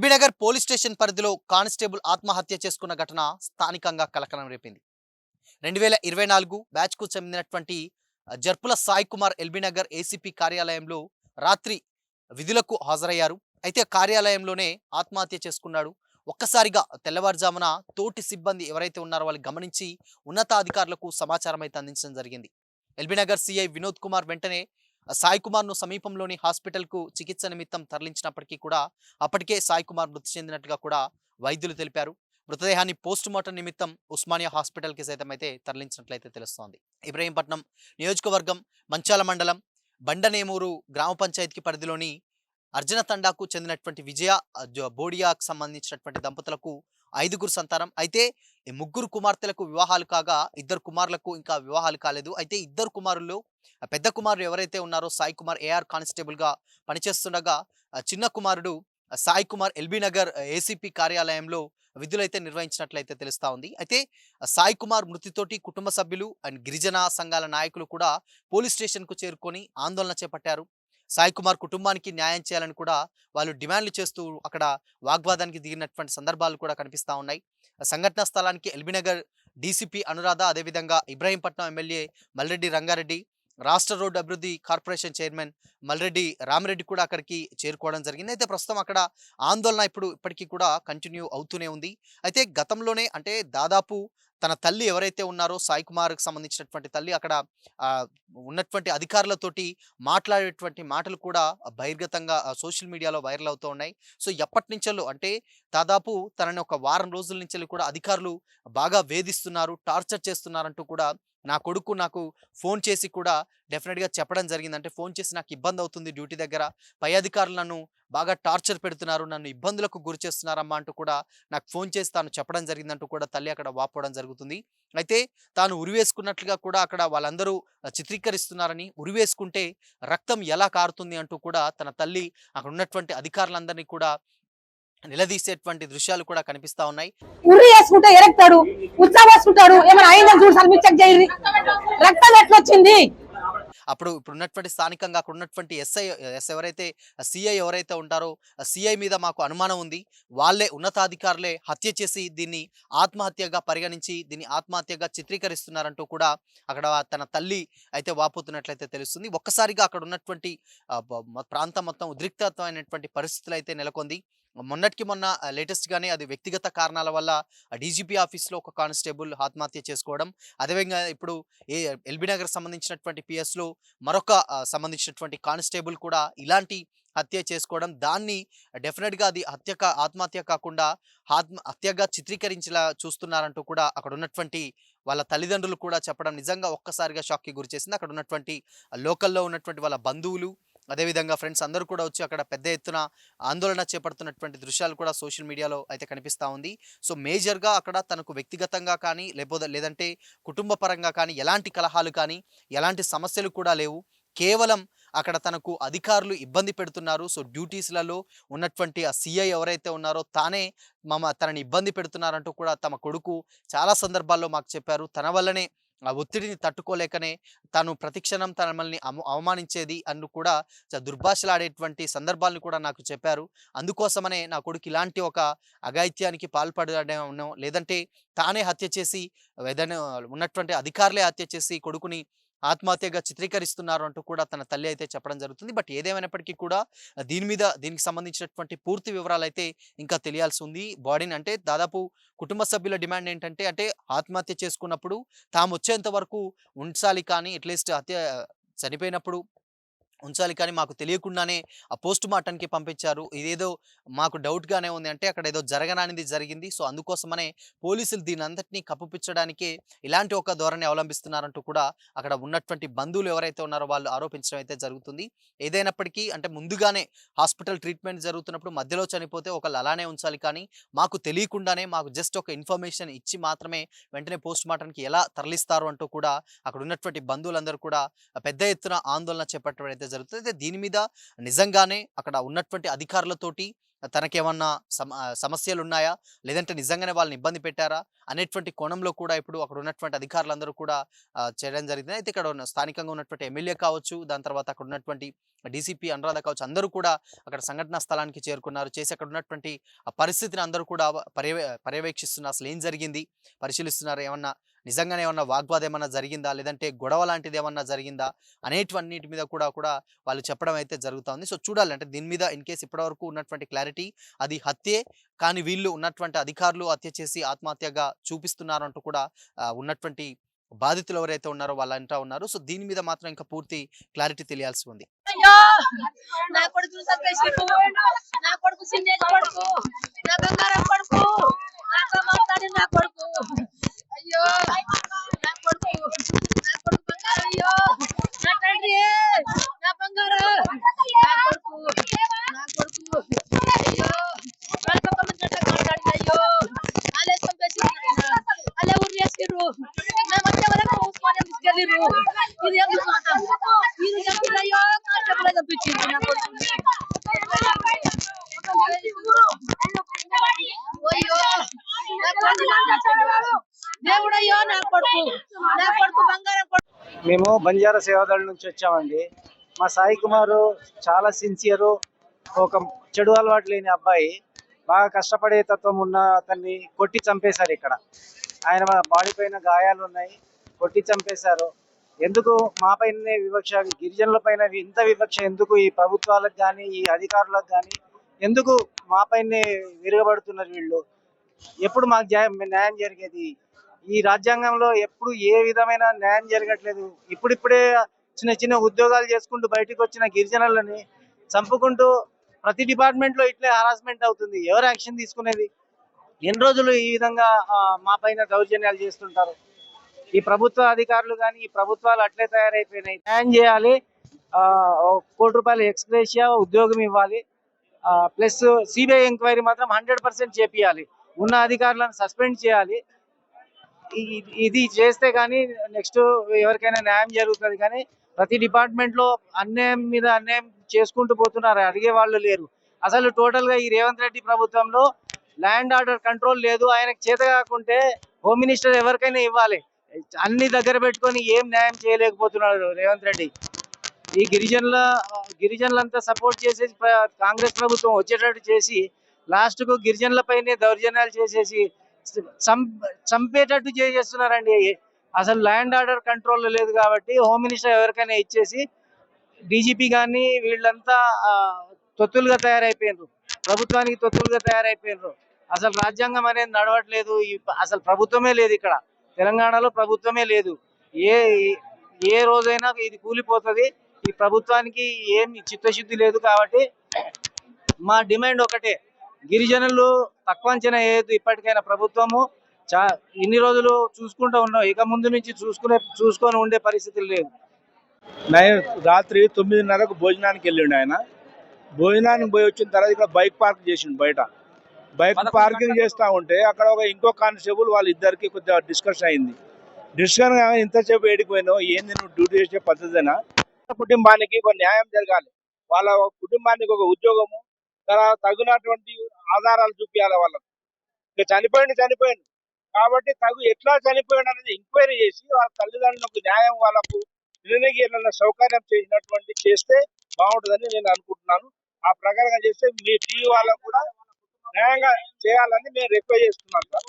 LB Nagar police station పరిధిలో constable ఆత్మహత్య చేసుకున్న ఘటన స్థానికంగా కలకలం రేపింది. 2024 బ్యాచ్కు చెందినటువంటి జర్పుల సాయి కుమార్ ఎల్బీనగర్ ఏసీపీ కార్యాలయంలో రాత్రి విధులకు హాజరయ్యారు. అయితే కార్యాలయంలోనే ఆత్మహత్య చేసుకున్నాడు. ఒక్కసారిగా తెల్లవారుజామున తోటి సిబ్బంది ఎవరైతే ఉన్నారో వాళ్ళు గమనించి ఉన్నతాధికారులకు సమాచారం అయితే అందించడం జరిగింది. ఎల్బీనగర్ సీఐ వినోద్ కుమార్ వెంటనే సాయి కుమార్ను సమీపంలోని హాస్పిటల్కు చికిత్స నిమిత్తం తరలించినప్పటికీ కూడా అప్పటికే సాయి కుమార్ మృతి చెందినట్టుగా కూడా వైద్యులు తెలిపారు. మృతదేహాన్ని పోస్ట్ మార్టం నిమిత్తం ఉస్మానియా హాస్పిటల్కి సైతం అయితే తరలించినట్లయితే తెలుస్తోంది. ఇబ్రహీంపట్నం నియోజకవర్గం మంచాల మండలం బండనేమూరు గ్రామ పంచాయతీకి పరిధిలోని అర్జున తండాకు చెందినటువంటి విజయ బోడియాకు సంబంధించినటువంటి దంపతులకు 5గురు సంతానం. అయితే ఈ 3 కుమార్తెలకు వివాహాలు కాగా 2 కుమారులకు ఇంకా వివాహాలు కాలేదు. అయితే 2 కుమారుల్లో పెద్ద కుమారుడు ఎవరైతే ఉన్నారో సాయి కుమార్ ఏఆర్ కానిస్టేబుల్గా పనిచేస్తుండగా చిన్న కుమారుడు సాయి కుమార్ ఎల్బీనగర్ ఏసీపీ కార్యాలయంలో విధులైతే నిర్వహించినట్లయితే తెలుస్తా ఉంది. అయితే సాయి కుమార్ మృతితోటి కుటుంబ సభ్యులు అండ్ గిరిజన సంఘాల నాయకులు కూడా పోలీస్ స్టేషన్కు చేరుకొని ఆందోళన చేపట్టారు. సాయి కుమార్ కుటుంబానికి న్యాయం చేయాలని కూడా వాళ్ళు డిమాండ్లు చేస్తూ అక్కడ వాగ్వాదానికి దిగినటువంటి సందర్భాలు కూడా కనిపిస్తూ ఉన్నాయి. సంఘటనా స్థలానికి ఎల్బీనగర్ డీసీపీ అనురాధ, అదేవిధంగా ఇబ్రహీంపట్నం ఎమ్మెల్యే మల్రెడ్డి రంగారెడ్డి, రాష్ట్ర రోడ్డు అభివృద్ధి కార్పొరేషన్ చైర్మన్ మల్రెడ్డి రామిరెడ్డి కూడా అక్కడికి చేరుకోవడం జరిగింది. అయితే ప్రస్తుతం అక్కడ ఆందోళన ఇప్పటికీ కూడా కంటిన్యూ అవుతూనే ఉంది. అయితే గతంలోనే అంటే దాదాపు తన తల్లి ఎవరైతే ఉన్నారో సాయి కుమార్కి సంబంధించినటువంటి తల్లి అక్కడ ఉన్నటువంటి అధికారులతోటి మాట్లాడేటువంటి మాటలు కూడా బహిర్గతంగా సోషల్ మీడియాలో వైరల్ అవుతూ ఉన్నాయి. సో ఎప్పటి నుంచో అంటే దాదాపు తనని ఒక వారం రోజుల నుంచి కూడా అధికారులు బాగా వేధిస్తున్నారు, టార్చర్ చేస్తున్నారంటూ కూడా నా కొడుకు నాకు ఫోన్ చేసి కూడా డెఫినెట్గా చెప్పడం జరిగింది. అంటే ఫోన్ చేసి నాకు ఇబ్బంది అవుతుంది డ్యూటీ దగ్గర, పై అధికారులు నన్ను బాగా టార్చర్ పెడుతున్నారు, నన్ను ఇబ్బందులకు గురి చేస్తున్నారమ్మా అంటూ కూడా నాకు ఫోన్ చేసి తాను చెప్పడం జరిగిందంటూ కూడా తల్లి అక్కడ వాపోవడం జరుగుతుంది. అయితే తాను ఉరివేసుకున్నట్లుగా కూడా అక్కడ వాళ్ళందరూ చిత్రీకరిస్తున్నారని, ఉరివేసుకుంటే రక్తం ఎలా కారుతుంది అంటూ కూడా తన తల్లి అక్కడ ఉన్నటువంటి అధికారులందరినీ కూడా నిలదీసేటువంటి దృశ్యాలు కూడా కనిపిస్తా ఉన్నాయి. ఉర్రి వేసుకుంటే ఎరక్తాడు, ఉత్సాహ వేసుకుంటాడు, ఏమైనా అయిందని చూసి అనిపించి చెక్ చేయండి, రక్తం ఎట్లొచ్చింది. అప్పుడు ఇప్పుడున్నటువంటి స్థానికంగా అక్కడ ఉన్నటువంటి ఎవరైతే సిఐ ఎవరైతే ఉంటారో సిఐ మీద మాకు అనుమానం ఉంది, వాళ్ళే ఉన్నతాధికారులే హత్య చేసి దీన్ని ఆత్మహత్యగా పరిగణించి దీన్ని ఆత్మహత్యగా చిత్రీకరిస్తున్నారంటూ కూడా అక్కడ తన తల్లి అయితే వాపోతున్నట్లయితే తెలుస్తుంది. ఒక్కసారిగా అక్కడ ఉన్నటువంటి ప్రాంతం మొత్తం ఉద్రిక్తమైనటువంటి పరిస్థితులు అయితే నెలకొంది. మొన్నటికి మొన్న లేటెస్ట్గానే అది వ్యక్తిగత కారణాల వల్ల డీజీపీ ఆఫీస్లో ఒక కానిస్టేబుల్ ఆత్మహత్య చేసుకోవడం, అదేవిధంగా ఇప్పుడు ఎల్బీనగర్ సంబంధించినటువంటి పిఎస్లో మరొక సంబంధించినటువంటి కానిస్టేబుల్ కూడా ఇలాంటి హత్య చేసుకోవడం, దాన్ని డెఫినెట్గా అది ఆత్మహత్య కాకుండా హత్యగా చిత్రీకరించేలా చూస్తున్నారంటూ కూడా అక్కడ ఉన్నటువంటి వాళ్ళ తల్లిదండ్రులు కూడా చెప్పడం నిజంగా ఒక్కసారిగా షాక్కి గురి చేసింది. అక్కడ ఉన్నటువంటి లోకల్లో ఉన్నటువంటి వాళ్ళ బంధువులు, అదేవిధంగా ఫ్రెండ్స్ అందరూ కూడా వచ్చి అక్కడ పెద్ద ఎత్తున ఆందోళన చేపడుతున్నటువంటి దృశ్యాలు కూడా సోషల్ మీడియాలో అయితే కనిపిస్తూ ఉంది. సో మేజర్గా అక్కడ తనకు వ్యక్తిగతంగా కానీ లేదంటే కుటుంబ పరంగా కానీ ఎలాంటి కలహాలు కానీ ఎలాంటి సమస్యలు కూడా లేవు. కేవలం అక్కడ తనకు అధికారులు ఇబ్బంది పెడుతున్నారు. సో డ్యూటీస్లలో ఉన్నటువంటి ఆ సిఐ ఎవరైతే ఉన్నారో తానే తనని ఇబ్బంది పెడుతున్నారంటూ కూడా తమ కొడుకు చాలా సందర్భాల్లో మాకు చెప్పారు. తన వల్లనే ఆ ఒత్తిడిని తట్టుకోలేకనే తాను ప్రతిక్షణం తనమల్ని అవమానించేది అన్ను కూడా దుర్భాషలాడేటువంటి సందర్భాలను కూడా నాకు చెప్పారు. అందుకోసమనే నా కొడుకు ఇలాంటి ఒక అఘాయిత్యానికి పాల్పడడం, లేదంటే తానే హత్య చేసి ఏదైనా ఉన్నటువంటి అధికారులే హత్య చేసి కొడుకుని ఆత్మహత్యగా చిత్రీకరిస్తున్నారు అంటూ కూడా తన తల్లి అయితే చెప్పడం జరుగుతుంది. బట్ ఏదేమైనప్పటికీ కూడా దీనికి సంబంధించినటువంటి పూర్తి వివరాలు అయితే ఇంకా తెలియాల్సి ఉంది. బాడీని అంటే దాదాపు కుటుంబ సభ్యుల డిమాండ్ ఏంటంటే అంటే ఆత్మహత్య చేసుకున్నప్పుడు తాము వచ్చేంత వరకు ఉంచాలి, కానీ అట్లీస్ట్ చనిపోయినప్పుడు ఉంచాలి, కానీ మాకు తెలియకుండానే ఆ పోస్ట్ మార్టంకి పంపించారు. ఇదేదో మాకు డౌట్గానే ఉంది, అంటే అక్కడ ఏదో జరగనానిది జరిగింది. సో అందుకోసమనే పోలీసులు దీని అంతటినీ కప్పిపుచ్చడానికే ఇలాంటి ఒక ధోరణి అవలంబిస్తున్నారంటూ కూడా అక్కడ ఉన్నటువంటి బంధువులు ఎవరైతే ఉన్నారో వాళ్ళు ఆరోపించడం అయితే జరుగుతుంది. ఏదైనప్పటికీ అంటే ముందుగానే హాస్పిటల్ ట్రీట్మెంట్ జరుగుతున్నప్పుడు మధ్యలో చనిపోతే ఒకళ్ళు అలానే ఉంచాలి, కానీ మాకు తెలియకుండానే మాకు జస్ట్ ఒక ఇన్ఫర్మేషన్ ఇచ్చి మాత్రమే వెంటనే పోస్ట్ మార్టంకి ఎలా తరలిస్తారు అంటూ కూడా అక్కడ ఉన్నటువంటి బంధువులందరూ కూడా పెద్ద ఎత్తున ఆందోళన చేపట్టడం అయితే అయితే జరుగుతుంది. అయితే దీని మీద నిజంగానే అక్కడ ఉన్నటువంటి అధికారులతోటి తనకేమన్నా సమస్యలున్నాయా? లేదంటే నిజంగానే వాళ్ళని ఇబ్బంది పెట్టారా? అనేటువంటి కోణంలో కూడా ఇప్పుడు అక్కడ ఉన్నటువంటి అధికారులందరూ కూడా చేయడం జరిగింది. అయితే ఇక్కడ స్థానికంగా ఉన్నటువంటి ఎమ్మెల్యే కావచ్చు, దాని తర్వాత అక్కడ ఉన్నటువంటి డీసీపీ అనురాధ కావచ్చు, అందరూ కూడా అక్కడ సంఘటనా స్థలానికి చేరుకున్నారు. చేసి అక్కడ ఉన్నటువంటి ఆ పరిస్థితిని అందరూ కూడా పర్యవేక్షిస్తున్నారు. అసలు ఏం జరిగింది? పరిశీలిస్తున్నారు. ఏమన్నా నిజంగానే ఏమన్నా వాగ్వాదం ఏమన్నా జరిగిందా? లేదంటే గొడవ లాంటిది ఏమన్నా జరిగిందా? అనేటివన్నిటి మీద కూడా వాళ్ళు చెప్పడం అయితే జరుగుతా ఉంది. సో చూడాలి. అంటే దీని మీద ఇన్ కేస్ ఇప్పటివరకు ఉన్నటువంటి క్లారిటీ అది హత్యే. కానీ వీళ్ళు ఉన్నటువంటి అధికారులు హత్య చేసి ఆత్మహత్యగా చూపిస్తున్నారంటూ కూడా ఉన్నటువంటి బాధితులు ఎవరైతే ఉన్నారో వాళ్ళు అంటా ఉన్నారు. సో దీని మీద మాత్రం ఇంకా పూర్తి క్లారిటీ తెలియాల్సి ఉంది. అయ్యో నా కొడుకుని చంపేసిండు. నా కొడుకు సిన్నేజ్ కొడుకు, నా బంగారం కొడుకు, నాతో మాట్లాడి నా కొడుకు. అయ్యో నా కొడుకు, నా కొడుకు బంగారం. అయ్యో నా తండ్రి, నా బంగారం, నా కొడుకు, నా కొడుకు. అయ్యో వాళ్ళకొక మంచి మాట్లాడి. అయ్యో వాళ్ళే చంపేసిండు. వాళ్ళే ఊరు వేసిర్రు. మేము వచ్చే వరకు ఊసుకొని తీసుకెళ్ళిర్రు. ఇది ఏం చూస్తాం? ఇది చెప్పింది. అయ్యో కానిస్టేబుల్ చంపించింది నా కొడుకుని. అయ్యో నా కొడుకు దేవుడయ్యో, నా కొడుకు, నా కొడుకు బంగారం కొడుకు. మేము బంజారా సేవాదళ నుంచి వచ్చామండి. మా సాయి కుమారు చాలా సిన్సియరు, ఒక చెడు అలవాటు లేని అబ్బాయి. బాగా కష్టపడే తత్వం ఉన్న అతన్ని కొట్టి చంపేశారు. ఇక్కడ ఆయన బాడీ పైన గాయాలు ఉన్నాయి, కొట్టి చంపేశారు. ఎందుకు మా పైన వివక్ష, గిరిజనుల పైన ఇంత వివక్ష ఎందుకు? ఈ ప్రభుత్వాలకు కానీ ఈ అధికారులకు కానీ ఎందుకు మా పైన విరగబడుతున్నారు వీళ్ళు? ఎప్పుడు మాకు న్యాయం జరిగేది? ఈ రాజ్యాంగంలో ఎప్పుడు ఏ విధమైన న్యాయం జరగట్లేదు. ఇప్పుడిప్పుడే చిన్న చిన్న ఉద్యోగాలు చేసుకుంటూ బయటకు వచ్చిన గిరిజనులని చంపుకుంటూ ప్రతి డిపార్ట్మెంట్ లో ఇట్లే హరాస్మెంట్ అవుతుంది. ఎవరు యాక్షన్ తీసుకునేది? ఎన్ని రోజులు ఈ విధంగా మా పైన దౌర్జన్యాలు చేస్తుంటారు? ఈ ప్రభుత్వ అధికారులు కానీ ఈ ప్రభుత్వాలు అట్లే తయారైపోయినాయి. న్యాయం చేయాలి. ₹1 కోటి ఎక్స్గ్రేషియా ఉద్యోగం ఇవ్వాలి. ప్లస్ సిబిఐ ఎంక్వైరీ మాత్రం 100% చేపియాలి. ఉన్న అధికారులను సస్పెండ్ చేయాలి. ఇది చేస్తే కానీ నెక్స్ట్ ఎవరికైనా న్యాయం జరుగుతుంది. కానీ ప్రతి డిపార్ట్మెంట్ లో అన్యాయం మీద అన్యాయం చేసుకుంటూ పోతున్నారు, అడిగే వాళ్ళు లేరు. అసలు టోటల్ గా ఈ రేవంత్ రెడ్డి ప్రభుత్వంలో ల్యాండ్ ఆర్డర్ కంట్రోల్ లేదు. ఆయనకు చేత కాకుంటే హోమ్ మినిస్టర్ ఎవరికైనా ఇవ్వాలి. అన్ని దగ్గర పెట్టుకొని ఏం న్యాయం చేయలేకపోతున్నాడు రేవంత్ రెడ్డి. ఈ గిరిజనులంతా సపోర్ట్ చేసేసి కాంగ్రెస్ ప్రభుత్వం వచ్చేటట్టు చేసి లాస్ట్ కు గిరిజనులపైనే దౌర్జన్యాలు చేసేసి చంపేటట్టు చేస్తున్నారండి. అసలు ల్యాండ్ ఆర్డర్ కంట్రోల్ లేదు కాబట్టి హోమ్ మినిస్టర్ ఎవరికైనా ఇచ్చేసి డీజీపీ గాని వీళ్ళంతా తొత్తులుగా తయారైపోయినారు, ప్రభుత్వానికి తొత్తులుగా తయారైపోయినారు. అసలు రాజ్యాంగం అనేది నడవట్లేదు. అసలు ప్రభుత్వమే లేదు ఇక్కడ తెలంగాణలో, ప్రభుత్వమే లేదు. ఏ రోజైనా ఇది కూలిపోతుంది. ఈ ప్రభుత్వానికి ఏం చిత్తశుద్ధి లేదు. కాబట్టి మా డిమాండ్ ఒకటే, గిరిజనులు తక్కువ అంచనా వేయద్దు. ఇప్పటికైనా ప్రభుత్వము ఇన్ని రోజులు చూసుకుంటూ ఉన్నాం, ఇక ముందు నుంచి చూసుకొని ఉండే పరిస్థితులు లేదు. రాత్రి 9:30కు భోజనానికి వెళ్ళిండు ఆయన. భోజనానికి పోయి వచ్చిన తర్వాత ఇక్కడ బైక్ పార్క్ చేసిండు. బయట బైక్ పార్కింగ్ చేస్తూ ఉంటే అక్కడ ఇంకో కానిస్టేబుల్ వాళ్ళిద్దరికి కొద్దిగా డిస్కషన్ అయింది. డిస్కషన్ ఇంతసేపు ఏడిపోయినావు, ఏంది నువ్వు డ్యూటీ చేసే పద్ధతినా? కుటుంబానికి ఒక న్యాయం జరగాలి, వాళ్ళ కుటుంబానికి ఒక ఉద్యోగము, తర్వాత తగినటువంటి ఆధారాలు చూపించాలి వాళ్ళకు. ఇక చనిపోయింది కాబట్టి ఎట్లా చనిపోయాడు అనేది ఎంక్వైరీ చేసి వాళ్ళ తల్లిదండ్రులకు న్యాయం, వాళ్ళకు నిర్ణయం సౌకర్యం చేస్తే బాగుంటుందని నేను అనుకుంటున్నాను. ఆ ప్రకారంగా చేస్తే మీ టీవీ వాళ్ళకు కూడా న్యాయంగా చేయాలని నేను రిక్వెస్ట్ చేస్తున్నాను సార్.